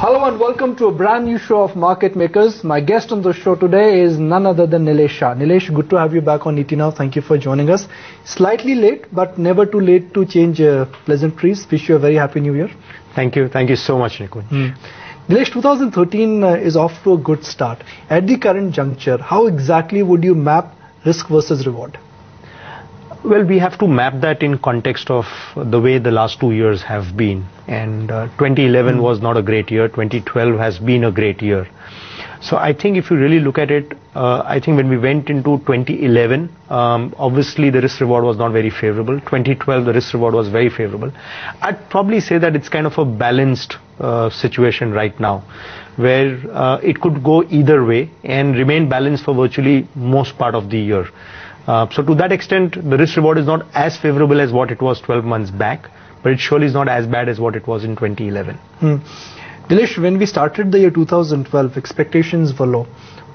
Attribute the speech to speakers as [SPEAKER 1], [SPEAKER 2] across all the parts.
[SPEAKER 1] Hello and welcome to a brand new show of Market Makers. My guest on the show today is none other than Nilesh Shah. Nilesh, good to have you back on ET Now. Thank you for joining us. Slightly late, but never too late to change pleasantries. Wish you a very happy new year.
[SPEAKER 2] Thank you. Thank you so much, Nikunj.
[SPEAKER 1] Nilesh, 2013 is off to a good start. At the current juncture, how exactly would you map risk versus reward?
[SPEAKER 2] Well, we have to map that in context of the way the last 2 years have been. And 2011 was not a great year. 2012 has been a great year. So I think if you really look at it, I think when we went into 2011, obviously the risk reward was not very favorable. 2012, the risk reward was very favorable. I'd probably say that it's kind of a balanced situation right now, where it could go either way and remain balanced for virtually most part of the year. So to that extent, the risk reward is not as favorable as what it was 12 months back, but it surely is not as bad as what it was in 2011.
[SPEAKER 1] Nilesh, when we started the year 2012, expectations were low.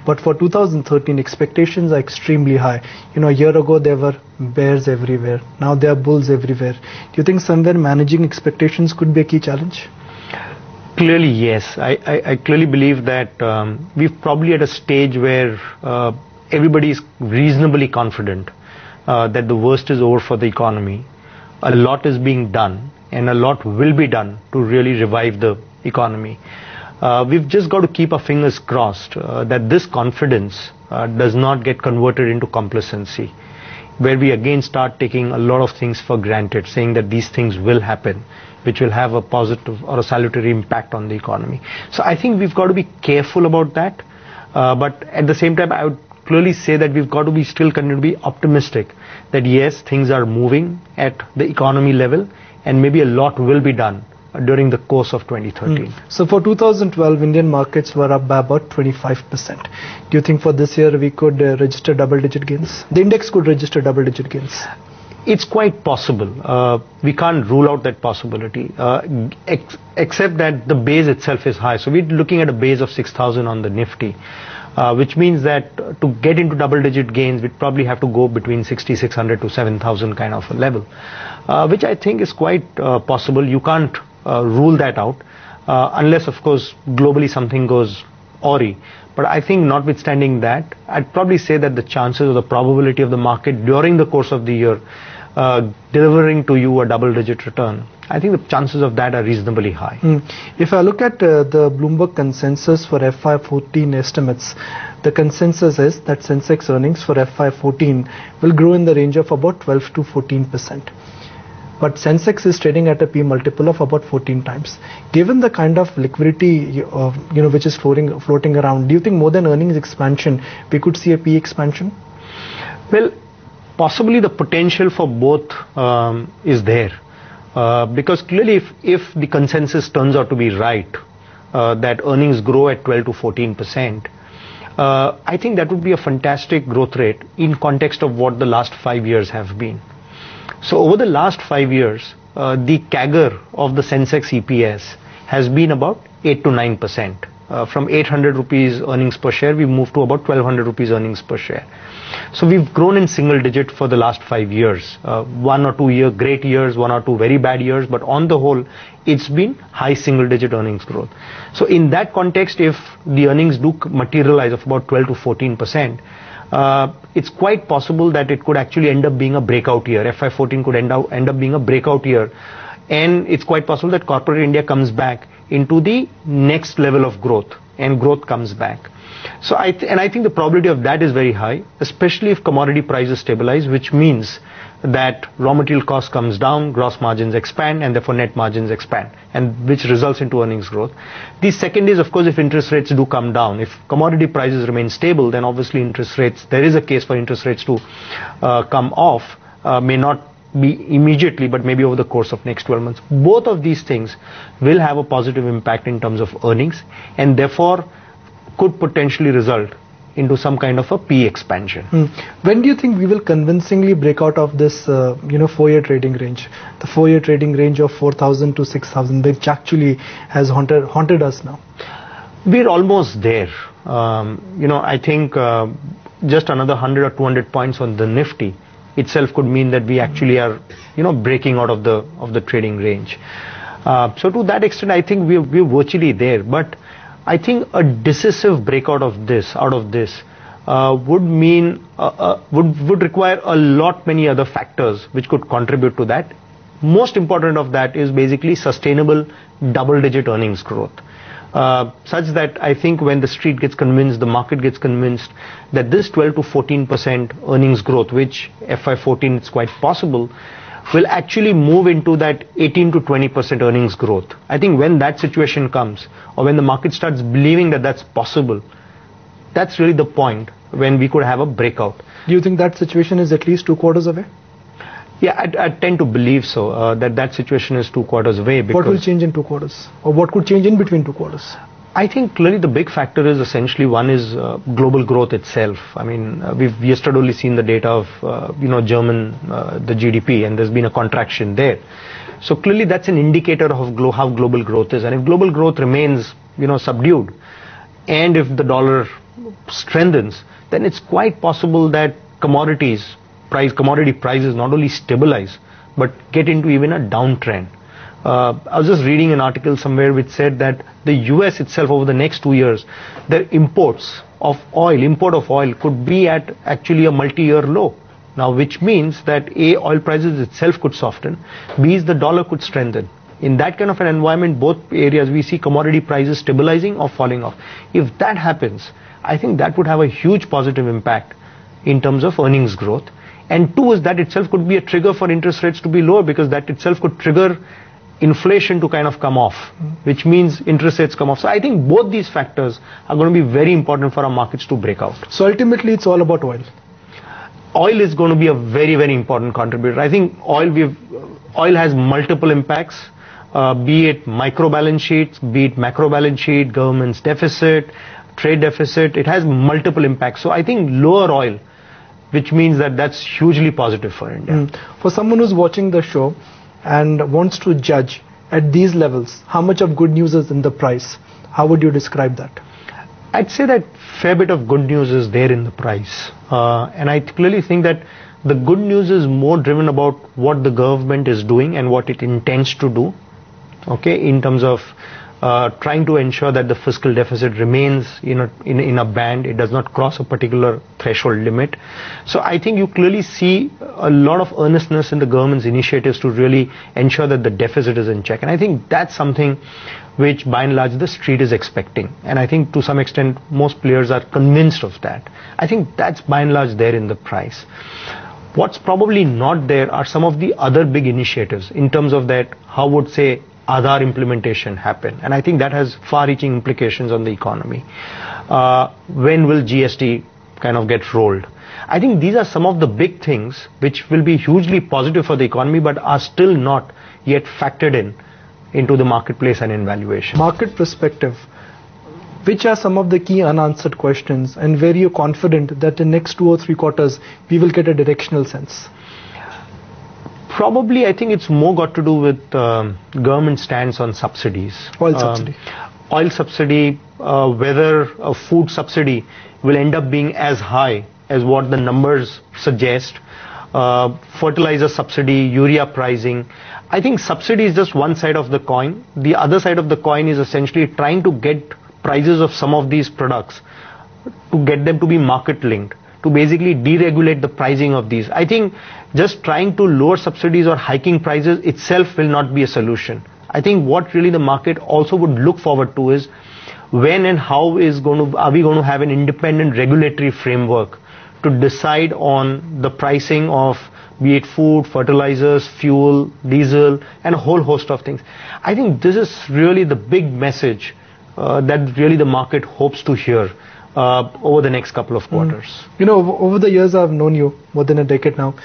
[SPEAKER 1] But for 2013, expectations are extremely high. You know, a year ago, there were bears everywhere. Now there are bulls everywhere. Do you think somewhere managing expectations could be a key challenge?
[SPEAKER 2] Clearly, yes. I clearly believe that we're probably at a stage where everybody is reasonably confident that the worst is over for the economy. A lot is being done and a lot will be done to really revive the economy. We've just got to keep our fingers crossed that this confidence does not get converted into complacency, where we again start taking a lot of things for granted, saying that these things will happen, which will have a positive or a salutary impact on the economy. So I think we've got to be careful about that. But at the same time, I would clearly say that we've got to be still continue to be optimistic that yes, things are moving at the economy level and maybe a lot will be done during the course of 2013.
[SPEAKER 1] So for 2012, Indian markets were up by about 25%. Do you think for this year we could register double-digit gains? The index could register double-digit gains?
[SPEAKER 2] It's quite possible. We can't rule out that possibility, except that the base itself is high. So we're looking at a base of 6,000 on the Nifty. Which means that to get into double-digit gains, we'd probably have to go between 6,600 to 7,000 kind of a level, which I think is quite possible. You can't rule that out unless, of course, globally something goes awry. But I think notwithstanding that, I'd probably say that the chances or the probability of the market during the course of the year delivering to you a double-digit return, I think the chances of that are reasonably high.
[SPEAKER 1] If I look at the Bloomberg consensus for FY14 estimates, the consensus is that Sensex earnings for FY14 will grow in the range of about 12 to 14%. But Sensex is trading at a P multiple of about 14 times. Given the kind of liquidity which is floating around, do you think more than earnings expansion, we could see a P expansion?
[SPEAKER 2] Well, possibly the potential for both is there. Because clearly if the consensus turns out to be right, that earnings grow at 12 to 14%, I think that would be a fantastic growth rate in context of what the last 5 years have been. So over the last 5 years, the CAGR of the Sensex EPS has been about 8 to 9%. From 800 rupees earnings per share, we've moved to about 1200 rupees earnings per share. So we've grown in single digit for the last 5 years. 1 or 2 great years, 1 or 2 very bad years, but on the whole, it's been high single digit earnings growth. So in that context, if the earnings do materialize of about 12 to 14%, it's quite possible that it could actually end up being a breakout year. FY14 could end up being a breakout year. And it's quite possible that corporate India comes back into the next level of growth and growth comes back. So I think the probability of that is very high, especially if commodity prices stabilize, which means that raw material cost comes down, gross margins expand, and therefore net margins expand, and which results into earnings growth. The second is, of course, if interest rates do come down. If commodity prices remain stable, then obviously there is a case for interest rates to come off, may not be immediately, but maybe over the course of next 12 months. Both of these things will have a positive impact in terms of earnings, and therefore could potentially result into some kind of a P expansion.
[SPEAKER 1] When do you think we will convincingly break out of this 4-year trading range, the 4-year trading range of 4,000 to 6,000, which actually has haunted us now?
[SPEAKER 2] We're almost there. I think just another 100 or 200 points on the Nifty itself could mean that we actually are breaking out of the trading range. So to that extent, I think we're virtually there. But I think a decisive breakout of this, out of this, would mean would require a lot many other factors which could contribute to that. Most important of that is basically sustainable double-digit earnings growth. Such that I think when the street gets convinced, the market gets convinced that this 12 to 14% earnings growth, which FY14 is quite possible, will actually move into that 18 to 20% earnings growth. I think when that situation comes, or when the market starts believing that that's possible, that's really the point when we could have a breakout.
[SPEAKER 1] Do you think that situation is at least 2 quarters away?
[SPEAKER 2] Yeah, I tend to believe so, that situation is 2 quarters away. Because
[SPEAKER 1] what will change in 2 quarters? Or what could change in between 2 quarters?
[SPEAKER 2] I think clearly the big factor is essentially one is global growth itself. I mean, we've yesterday only seen the data of, German, the GDP, and there's been a contraction there. So clearly that's an indicator of how global growth is. And if global growth remains, subdued, and if the dollar strengthens, then it's quite possible that commodity prices not only stabilize, but get into even a downtrend. I was just reading an article somewhere which said that the US itself over the next 2 years, their import of oil could be at actually a multi-year low. Now, which means that A, oil prices itself could soften, B, the dollar could strengthen. In that kind of an environment, both areas we see commodity prices stabilizing or falling off. If that happens, I think that would have a huge positive impact in terms of earnings growth. And two is that itself could be a trigger for interest rates to be lower, because that itself could trigger inflation to kind of come off, which means interest rates come off. So I think both these factors are going to be very important for our markets to break out.
[SPEAKER 1] So ultimately it's all about oil.
[SPEAKER 2] Oil is going to be a very, very important contributor. I think oil has multiple impacts, be it micro balance sheets, be it macro balance sheet, government's deficit, trade deficit. It has multiple impacts. So I think lower oil, which means that that's hugely positive for India.
[SPEAKER 1] For someone who's watching the show and wants to judge at these levels, how much of good news is in the price? How would you describe that?
[SPEAKER 2] I'd say that fair bit of good news is there in the price. And I clearly think that the good news is more driven about what the government is doing and what it intends to do, in terms of trying to ensure that the fiscal deficit remains in a band. It does not cross a particular threshold limit. So I think you clearly see a lot of earnestness in the government's initiatives to really ensure that the deficit is in check. And I think that's something which by and large the street is expecting. And I think to some extent most players are convinced of that. I think that's by and large there in the price. What's probably not there are some of the other big initiatives in terms of that, how would say Aadhaar implementation happen, and I think that has far-reaching implications on the economy. When will GST kind of get rolled? I think these are some of the big things which will be hugely positive for the economy, but are still not yet factored into the marketplace and in valuation.
[SPEAKER 1] Market perspective, which are some of the key unanswered questions, and where you're confident that in next 2 or 3 quarters we will get a directional sense?
[SPEAKER 2] Probably, I think it's more got to do with government stance on subsidies.
[SPEAKER 1] Oil subsidy.
[SPEAKER 2] Oil subsidy, whether a food subsidy will end up being as high as what the numbers suggest. Fertilizer subsidy, urea pricing. I think subsidy is just one side of the coin. The other side of the coin is essentially trying to get prices of some of these products, to get them to be market linked, to basically deregulate the pricing of these. I think just trying to lower subsidies or hiking prices itself will not be a solution. I think what really the market also would look forward to is when and how are we going to have an independent regulatory framework to decide on the pricing of, be it food, fertilizers, fuel, diesel, and a whole host of things. I think this is really the big message that really the market hopes to hear over the next couple of quarters.
[SPEAKER 1] Over the years I've known you, more than a decade now,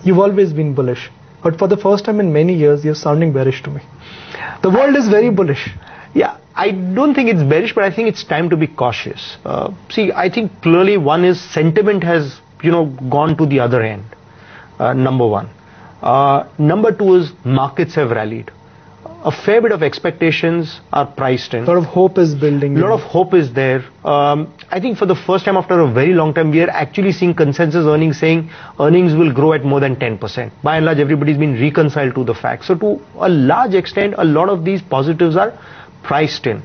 [SPEAKER 1] you've always been bullish. But for the first time in many years, you're sounding bearish to me. The world is very bullish.
[SPEAKER 2] Yeah, I don't think it's bearish, but I think it's time to be cautious. I think clearly one is sentiment has, gone to the other end, number one. Number two is markets have rallied. a fair bit of expectations are priced in.
[SPEAKER 1] A lot of hope is building.
[SPEAKER 2] A lot of hope is there. I think for the first time after a very long time, we are actually seeing consensus earnings saying earnings will grow at more than 10%. By and large, everybody's been reconciled to the fact. So to a large extent, a lot of these positives are priced in.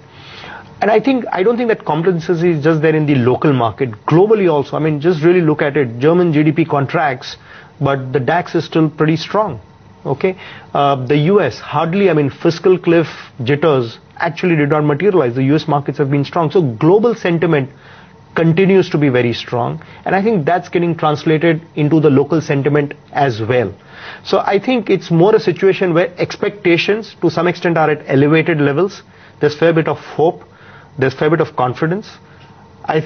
[SPEAKER 2] And I don't think that complacency is just there in the local market. Globally also, I mean, just really look at it. German GDP contracts, but the DAX is still pretty strong. Okay, the US hardly, I mean, fiscal cliff jitters actually did not materialize. The US markets have been strong. So global sentiment continues to be very strong. And I think that's getting translated into the local sentiment as well. So I think it's more a situation where expectations to some extent are at elevated levels. There's a fair bit of hope. There's a fair bit of confidence. I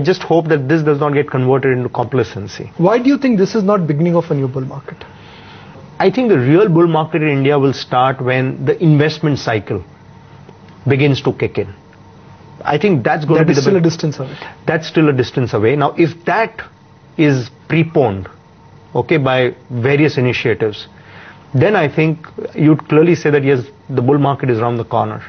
[SPEAKER 2] just hope that this does not get converted into complacency.
[SPEAKER 1] Why do you think this is not beginning of a new bull market?
[SPEAKER 2] I think the real bull market in India will start when the investment cycle begins to kick in. I think that's going to be
[SPEAKER 1] still a distance away.
[SPEAKER 2] That's still a distance away. Now, if that is preponed, okay, by various initiatives, then I think you'd clearly say that yes, the bull market is around the corner.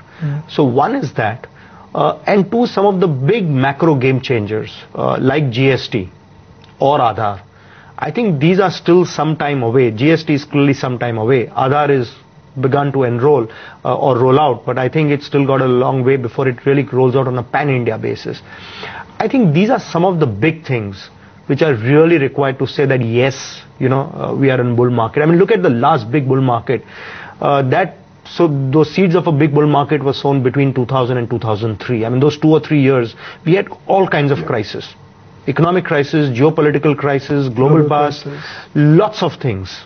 [SPEAKER 2] So one is that, and two, some of the big macro game changers like GST or Aadhaar. I think these are still some time away. GST is clearly some time away. Aadhaar is begun to enroll or roll out, but I think it's still got a long way before it really rolls out on a pan-India basis. I think these are some of the big things which are really required to say that yes, we are in bull market. I mean, look at the last big bull market. So those seeds of a big bull market were sown between 2000 and 2003. I mean, those 2 or 3 years, we had all kinds of crises. Economic crisis, geopolitical crisis, global bust, lots of things.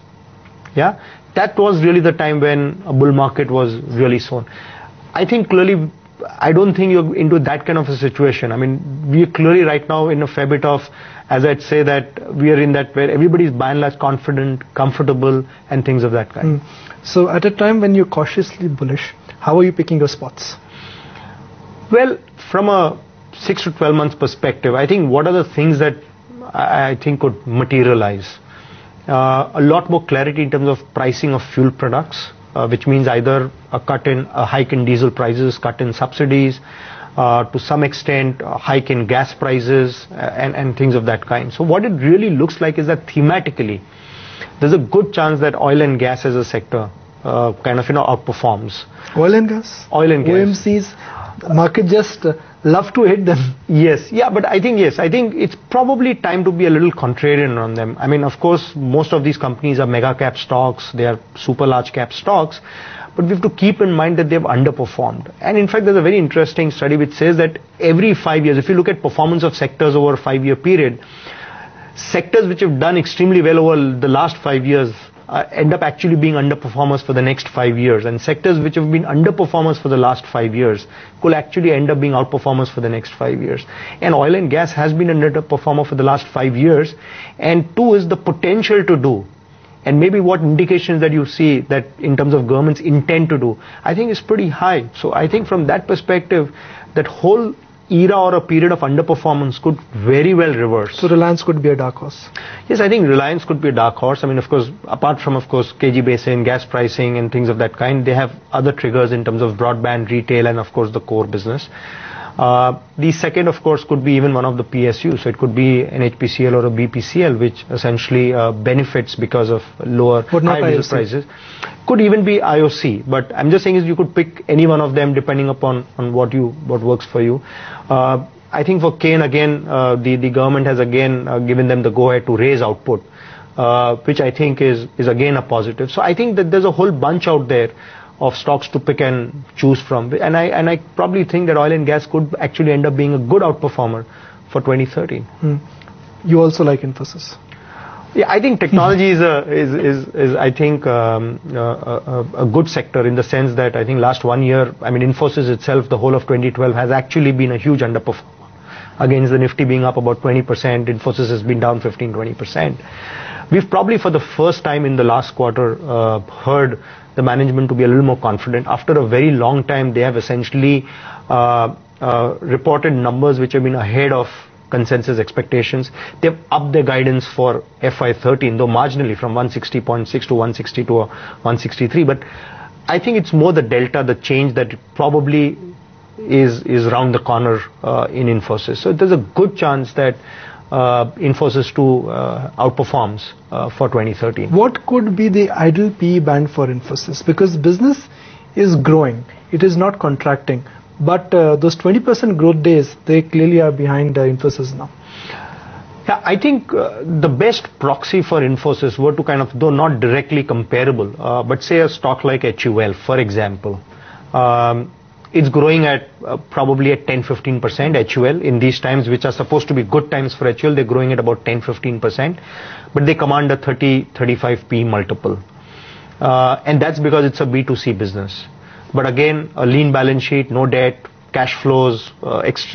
[SPEAKER 2] Yeah, that was really the time when a bull market was really sown. I think clearly, I don't think you're into that kind of a situation. I mean, we are clearly right now in a fair bit of, as I'd say that we are in that where everybody is by and large confident, comfortable, and things of that kind.
[SPEAKER 1] So at a time when you're cautiously bullish, how are you picking your spots?
[SPEAKER 2] Well, from a 6 to 12 months perspective, I think what are the things that I think could materialize? A lot more clarity in terms of pricing of fuel products, which means either a hike in diesel prices, cut in subsidies, to some extent a hike in gas prices and things of that kind. So what it really looks like is that thematically, there's a good chance that oil and gas as a sector outperforms.
[SPEAKER 1] Oil and gas?
[SPEAKER 2] Oil and gas.
[SPEAKER 1] OMCs, the market just love to hit them.
[SPEAKER 2] Yes, yeah, but I think it's probably time to be a little contrarian on them. I mean, of course, most of these companies are mega cap stocks, they are super large cap stocks, but we have to keep in mind that they've underperformed. And in fact, there's a very interesting study which says that every 5 years, if you look at performance of sectors over a 5-year period, sectors which have done extremely well over the last 5 years end up actually being underperformers for the next 5 years, and sectors which have been underperformers for the last 5 years could actually end up being outperformers for the next 5 years. And oil and gas has been an underperformer for the last 5 years, and two is the potential to do, and maybe what indications that you see that in terms of government's intent to do, I think is pretty high. So I think from that perspective, that whole era or a period of underperformance could very well reverse.
[SPEAKER 1] So Reliance could be a dark horse?
[SPEAKER 2] Yes, I think Reliance could be a dark horse. I mean, of course, apart from, of course, KG Basin, gas pricing and things of that kind, they have other triggers in terms of broadband, retail and, of course, the core business. The second, of course, could be even one of the PSUs. So it could be an HPCL or a BPCL, which essentially benefits because of lower diesel prices. Could even be IOC, but I'm just saying is you could pick any one of them depending upon what works for you. I think for Kane again, the government has again given them the go-ahead to raise output, which I think is again a positive. So I think that there's a whole bunch out there of stocks to pick and choose from, and I probably think that oil and gas could actually end up being a good outperformer for 2013.
[SPEAKER 1] You also like Infosys?
[SPEAKER 2] Yeah, I think technology is I think a good sector in the sense that I think last 1 year, I mean, Infosys itself, the whole of 2012 has actually been a huge underperformer. Against the Nifty being up about 20%, Infosys has been down 15-20%. We've probably for the first time in the last quarter heard the management to be a little more confident. After a very long time, they have essentially reported numbers which have been ahead of consensus expectations. They've upped their guidance for FY13, though marginally from 160.6 to 160 to 163. But I think it's more the delta, the change that probably is around the corner in Infosys. So there's a good chance that Infosys too outperforms for 2013.
[SPEAKER 1] What could be the ideal PE band for Infosys? Because business is growing, it is not contracting, but those 20% growth days, they clearly are behind Infosys now.
[SPEAKER 2] Yeah, I think the best proxy for Infosys were to kind of, though not directly comparable, but say a stock like HUL, for example. It's growing at probably at 10-15% HUL in these times, which are supposed to be good times for HUL. They're growing at about 10-15%, but they command a 30-35 P multiple. And that's because it's a B2C business. But again, a lean balance sheet, no debt, cash flows,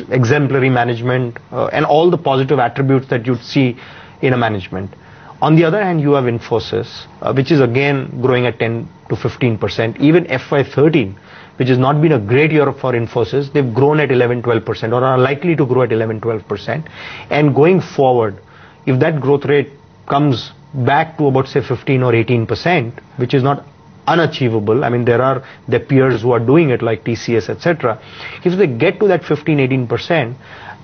[SPEAKER 2] exemplary management, and all the positive attributes that you'd see in a management. On the other hand, you have Infosys, which is again growing at 10-15%. Even FY13, which has not been a great year for Infosys, they've grown at 11-12% or are likely to grow at 11-12%. And going forward, if that growth rate comes back to about say 15 or 18%, which is not unachievable. I mean, there are their peers who are doing it like TCS, etc. If they get to that 15-18%,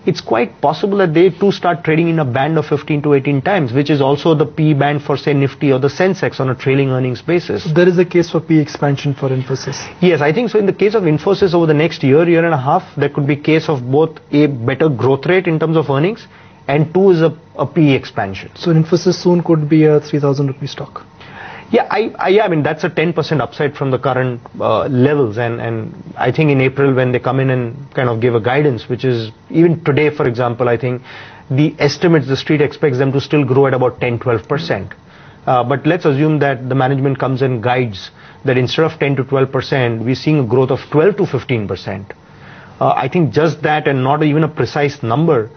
[SPEAKER 2] it's quite possible that they too start trading in a band of 15 to 18 times, which is also the P band for say Nifty or the Sensex on a trailing earnings basis.
[SPEAKER 1] So there is a case for P expansion for Infosys.
[SPEAKER 2] Yes, I think so. In the case of Infosys over the next year and a half, there could be case of both a better growth rate in terms of earnings and two is a P expansion.
[SPEAKER 1] So Infosys soon could be a 3,000 rupee stock.
[SPEAKER 2] Yeah, I mean, that's a 10% upside from the current levels. And I think in April when they come in and kind of give a guidance, which is even today, for example, I think the estimates, the street expects them to still grow at about 10-12%. But let's assume that the management comes and guides that instead of 10 to 12%, we're seeing a growth of 12 to 15%. I think just that and not even a precise number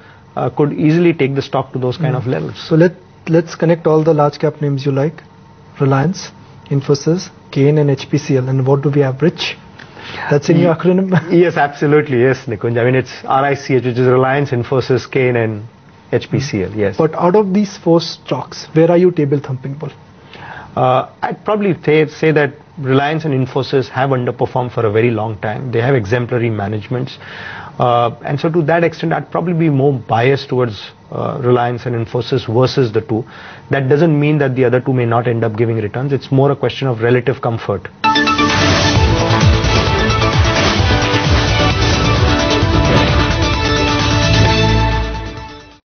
[SPEAKER 2] could easily take the stock to those kind of levels.
[SPEAKER 1] So let's connect all the large cap names you like. Reliance, Infosys, Kane and HPCL. And what do we have? Rich? That's in your acronym?
[SPEAKER 2] Yes, absolutely. Yes, Nikunj. I mean, it's RICH, which is Reliance, Infosys, Kane and HPCL. Yes.
[SPEAKER 1] But out of these four stocks, where are you table thumping, Paul?
[SPEAKER 2] I'd probably say that Reliance and Infosys have underperformed for a very long time. They have exemplary managements. And so to that extent, I'd probably be more biased towards Reliance and Infosys versus the two. That doesn't mean that the other two may not end up giving returns. It's more a question of relative comfort.